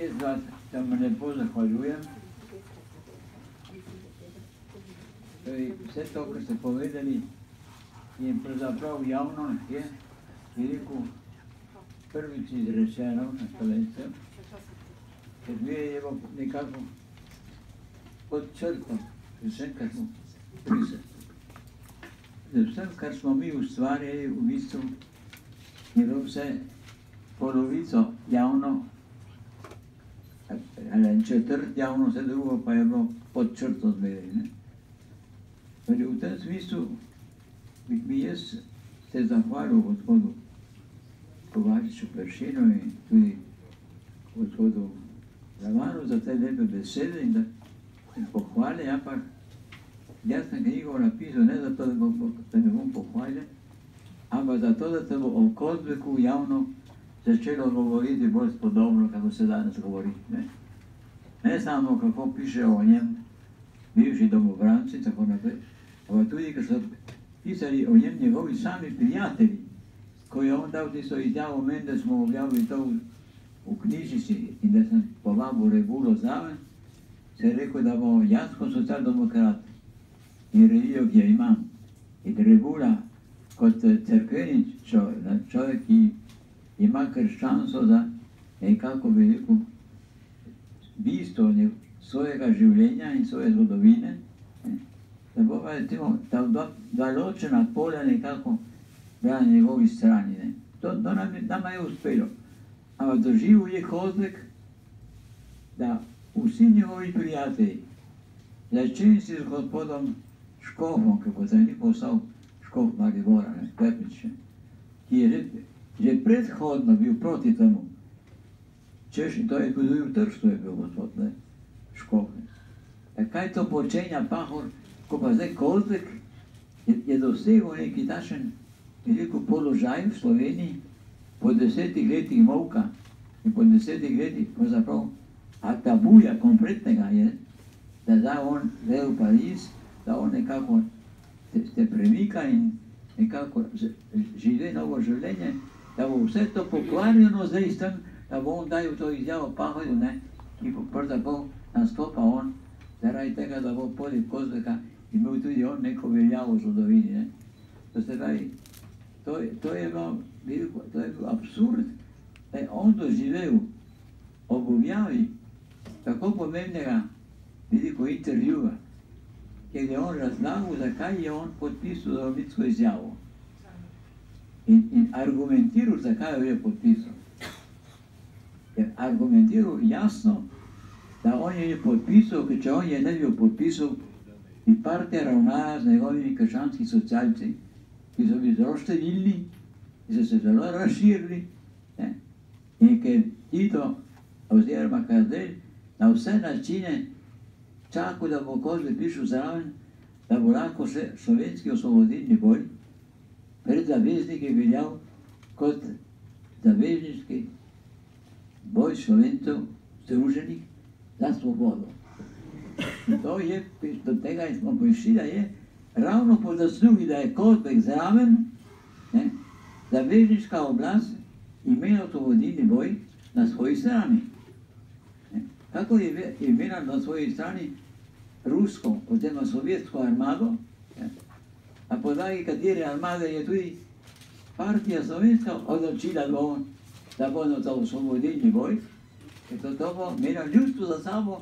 Jaz vas tam lepo zahvaljujem. Vse to, kar ste povedali, je pravzaprav javno, je rekel, prvič izrečeno na Slovenskem, ker je nekako pod črto, vsem, kar smo priseli. Vsem, kar smo mi ustvarjali, v bistvu je bilo vse polovico javno, ali četrt javno, vse drugo pa je bilo pod črto zmeraj. V tem smislu bi jaz se zahvalil gospodu Kovačiču Peršinu in tudi gospodu Ravanu za te lepe besede in pohvale, ampak jaz sem knjigo napisal ne zato, da me bom pohvalil, ampak zato, da se bo o Kozbeku javno začelo govoriti bolj spodobno, kako se danes govori. Ne samo, kako pišejo o njem bivši domobranci, tako naprej, ampak tudi, ker so pisali o njem njegovi sami prijatelji, ko je on dal tisto izjavo meni, da smo objavili to v knjižici in da sem povabil Regulo zraven, se je rekel, da bo jaz kot socialdemokrat in revijo, ki jo imam, in Regula kot cerkveni človek, ki ima krščanstvo za nekako veliko bistvo svojega življenja in svoje zgodovine, da bo pa recimo ta dva ločena polja nekako bila na njegovi strani. To nama je uspelo. Ampak doživel je Kozbek, da vsi njegovi prijatelji, začeli si z gospodom Škofom, ki potem ni postal Škof Maribora, Klepič, ki je že predhodno bil proti temu. Češ, to je tudi v Trstu je bil gospod Škof. Kaj to počenja Pahor, ko pa zdaj Kozbek je dosegel neki takšen veliko položaj v Sloveniji po 10 letih molka in po 10 letih pravzaprav tabuja kompletnega je, da zdaj on gre v Pariz, da on nekako se premika in nekako živi novo življenje, da bo vse to pokvarjeno zdaj s tem, da bo on dajal to izjavo Pahorju, ki pravzaprav nastopa on zaradi tega, da bo poleg Kozbeka imel tudi on neko veljavo v zgodovini. To se pravi, to je bil absurd, da je on doživel ob objavi tako pomembnega veliko intervjuja, kjer je on razlagal, zakaj je on podpisal Dolomitsko izjavo. In argumentiral, zakaj jo je podpisal. Je argumentiral jasno, da on je podpisal, ker če on je ne bi podpisal, bi partija ravnala z njegovimi krščanskimi socialci, ki so bili zelo številni, ki so se zelo razširili, in ker Tito oziroma Kardelj na vse načine čakal, da bo Kozbek prišel zraven, da bo lahko še slovenski osvobodilni boj pred zavezniki veljal kot zavezniški boj Slovencev združenih za svobodo. To je, do tega smo prišli, da je ravno po zaslugi, da je Kozbek zraven, zavezniška oblast imela osvobodilni boj na svoji strani. Kako je imela na svoji strani rusko, oziroma sovjetsko armado, na podlagi katere armade je tudi partija slovenska odločila, da bo na to osvobodilni boj, ker to bo imela ljudstvo za sabo,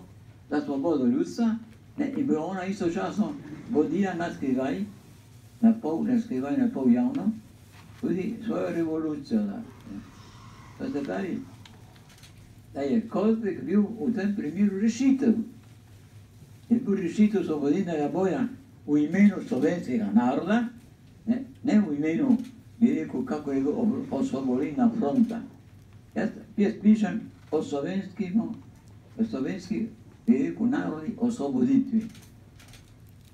za svobodo ljudstva, in bo ona istočasno vodila na skrivaj, na pol javno, tudi svojo revolucijo. To se pravi, da je Kozbek bil v tem primeru rešitev. Je bil rešitev osvobodilnega boja v imenu slovenskega naroda, ne v imenu, bi rekel, kako je bil osvobodilna fronta. Jaz pišem o slovenski, bi rekel, narodni osvoboditvi.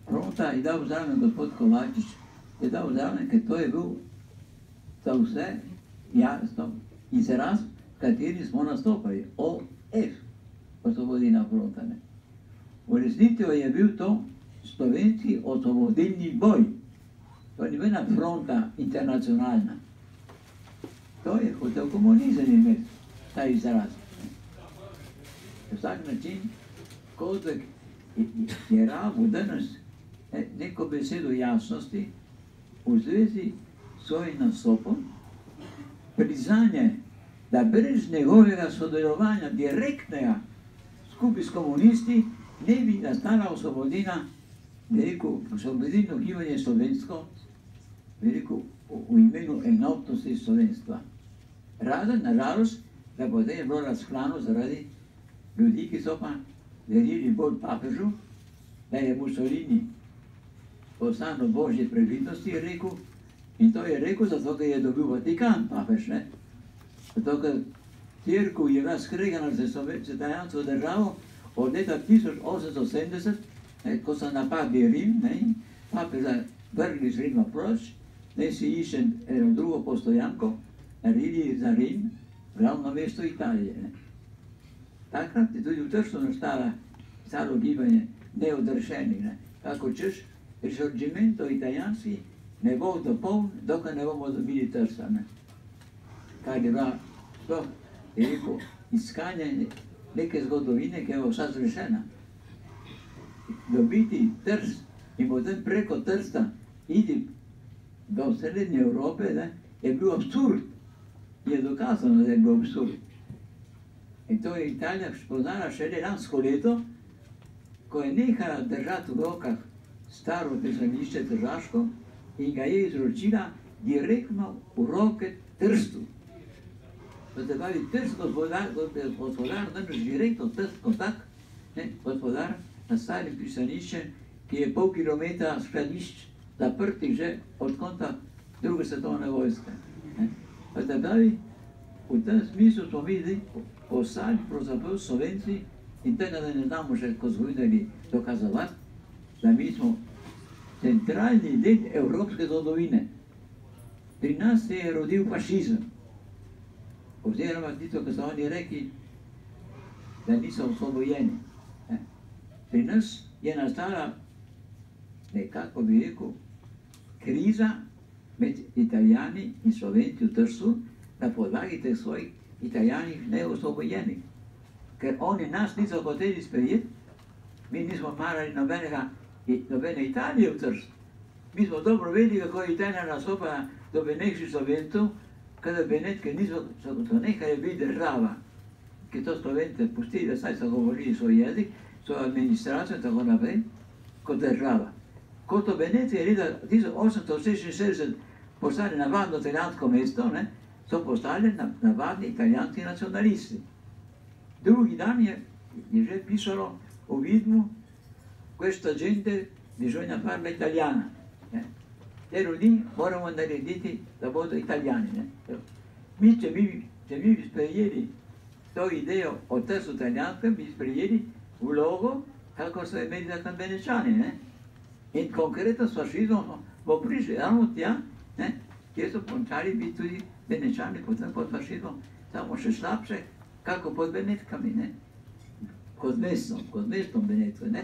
Fronta je dal zraven gospod Kovačič, je dal zraven, ker to je bil za vse jasno izraz, kateri smo nastopali, OF, osvobodilna fronta. V resnici je bil to slovenski osvobodilni boj. To ni bila fronta internacionalna. To je hotel komunizem imeti, ta izraz. vsak način Kozek je rabil danes neko besedo jasnosti v zvezi s svojim nastopom, priznanje, da brez njegovega sodelovanja direktnega skupaj s komunisti ne bi nastala osvobodina, osvobodilno gibanje slovensko, v imenu enotnosti slovenstva. Razen, nažalost, da potem je bilo razklano zaradi ljudi, ki so pa verili bolj papežu, da je Mussolini poslano Božje previdnosti, je rekel, in to je rekel zato, ker je dobil Vatikan, papež, ne? Zato, ker cerkev je bila skregana z italijansko državo od leta 1870, ko so napadli Rim, ne? Papeža vrgli z Rima proč, ne si išče eno drugo postojanko, naredili za Rim, glavno mesto Italije, ne? Takrat je tudi v Trstu nastalo gibanje neodrešenih, ne? Tako češ, risorgimento italijanski ne bo dopoln, dokaj ne bomo dobili Trsta, ne? Kar je bila, sploh je rekel, iskanje neke zgodovine, ki je vsa zrešena. Dobiti Trst in potem preko Trsta iti do srednje Evrope, ne, je bil absurd. Je dokazano, da je bil absurd. In to je Italija spoznala šele lansko leto, ko je nehala držati v rokah staro pisališče Tržaško in ga je izročila direktno v roke Trstu. To se pravi, Trst gospodar, danes direktno Trst kontakt, gospodar na starim pisališče, ki je pol kilometra skladišč zaprtih že od konca druge svetovne vojske. To se pravi, v tem smislu smo videli, postali pravzaprav Slovenci in tega, da ne znamo še kot zgodovinarji dokazovati, da mi smo centralni del evropske zgodovine. Pri nas se je rodil fašizem. Oziroma tisto, ko so oni rekli, da niso osvobojeni. Pri nas je nastala, nekako bi rekel, kriza med Italijani in Slovenci v Trstu na podlagi teh svojih Italijanih neosvobojenih. Ker oni nas niso hoteli sprejeti, mi nismo marali nobene Italije v Trstu. Mi smo dobro vedeli, kako je Italija nastopala do Beneških Slovencov, kada Benetke niso nehali biti država, ki to Slovence pustili, saj so govorili svoj jezik, svojo administracijo in tako naprej, kot država. Ko to Benetke je leta 1866 postali navadno italijansko mesto, ne, so postali navadni italijanski nacionalisti. Drugi dan je že pisalo o vidmu, questa gente bisogna farla italiana. Te ljudi moramo narediti, da bodo italijani. Mi, če bi sprejeli to idejo o Trstu italijanskem, bi sprejeli vlogo, kako so imeli tam Benečani. In konkretno s fašizmom bo prišli ravno tja, kjer so končali biti tudi Benečani, potem pod fašizmom, samo še slabše, kako pod Benetkami, kot mestom Benetke, ne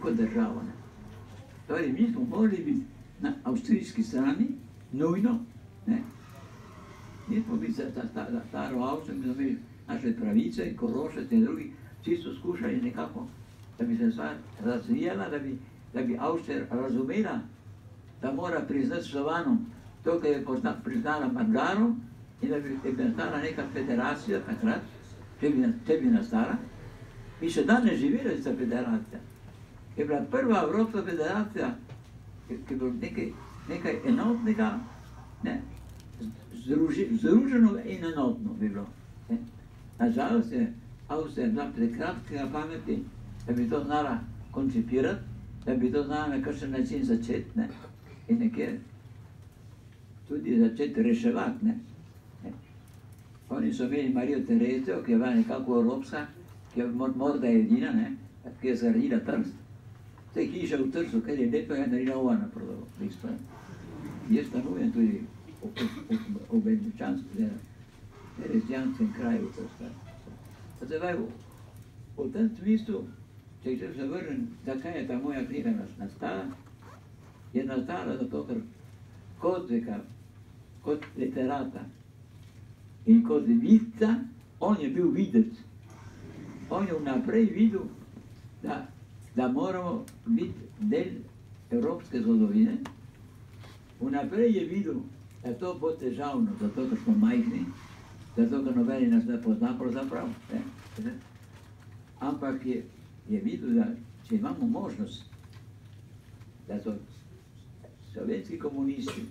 kot državo. Torej, mi smo morali biti na avstrijski strani, nujno, nismo biti za staro Avstrijo, mi smo imeli naše pravice, Korošec in drugi, vsi so skušali nekako, da bi se stvar razvijala, da bi Avstrija razumela, da mora priznati Slovanom to, kar je priznala Madžarom in da bi nastala neka federacija takrat, če bi nastala. Mi še danes živeli za federacija. Je bila prva Evropska federacija, ki je bilo nekaj enotnega, združeno in enotno bi bilo. Nažalost je Avstrija bila prekratkega pameti, da bi to znala koncipirati, da bi to znala na kakšen način začeti in nekje tudi začeti reševati. Oni so imeli Marijo Terezijo, ki je bila nekako evropska, ki je morda edina, ki je zgradila Trst. Te hiše v Trstu, kar je lepo, je naredila Ovana prodajo. Jaz stanujem tudi v Benečanskem, Terezijanskem kraju Trsta. V tem smislu, če se vrnem, zakaj je ta moja knjiga nastala, je nastala zato, ker Kozeka, kot literata in kot vidca, on je bil videc. on je vnaprej videl, da moramo biti del evropske zgodovine. Vnaprej je videl, da to bo težavno, zato ker smo majhni, zato ker nobeni nas ne pozna pravzaprav. Ampak je videl, da če imamo možnost, da so slovenski komunisti,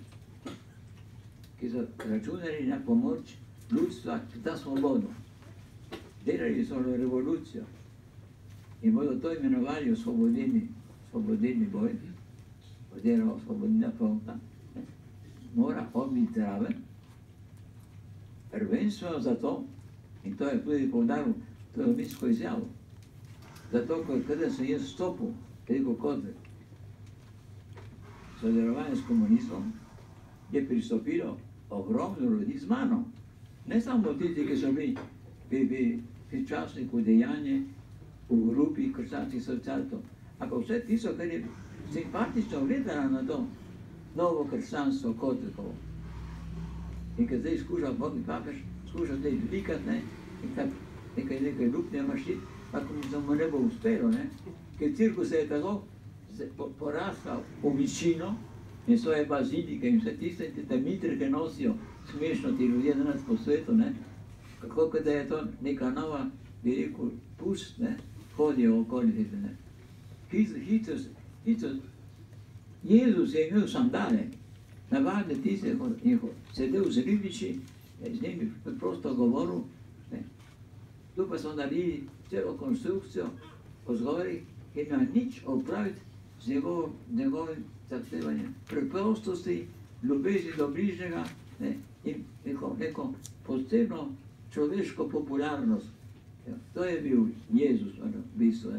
ki so računali na pomoč ljudstva za svobodo, delali so revolucijo in bodo to imenovali osvobodilni boj, oziroma osvobodilna fronta, mora on biti zraven, prvenstveno zato, in to je tudi poudaril, to je obisko izjavo, zato, kada sem jaz stopil, rekel Kozek, sodelovanje s komunizmom, je pristopilo ogromno ljudi z mano. Ne samo tisti, ki so bili pri časniku Dejanje, v grupi krščanskih socialistov, ampak vse tisto, kar je simpatično gledala na to novo krščanstvo Kozekovo. In kad zdaj skuša Bog in papež, skuša zdaj likati, nekaj luknje mašiti, pa mu ne bo uspelo, ker cirkus je tako porasla v višino in svoje bazilike in vse tiste, te mitrike nosijo smešno ti ljudje danes po svetu, kako da je to neka nova, bi rekel, pust, hodijo okoli tebe. Hitro, Jezus je imel sandale, navadne tiste, in sedel z ribiči, z njimi preprosto govoril, tu pa so naredili celo konstrukcijo po zgorih, ki ima nič opraviti z njegovim zahtevanjem preprostosti, ljubezni do bližnjega in neko posebno človeško popularnost. To je bil Jezus v bistvu.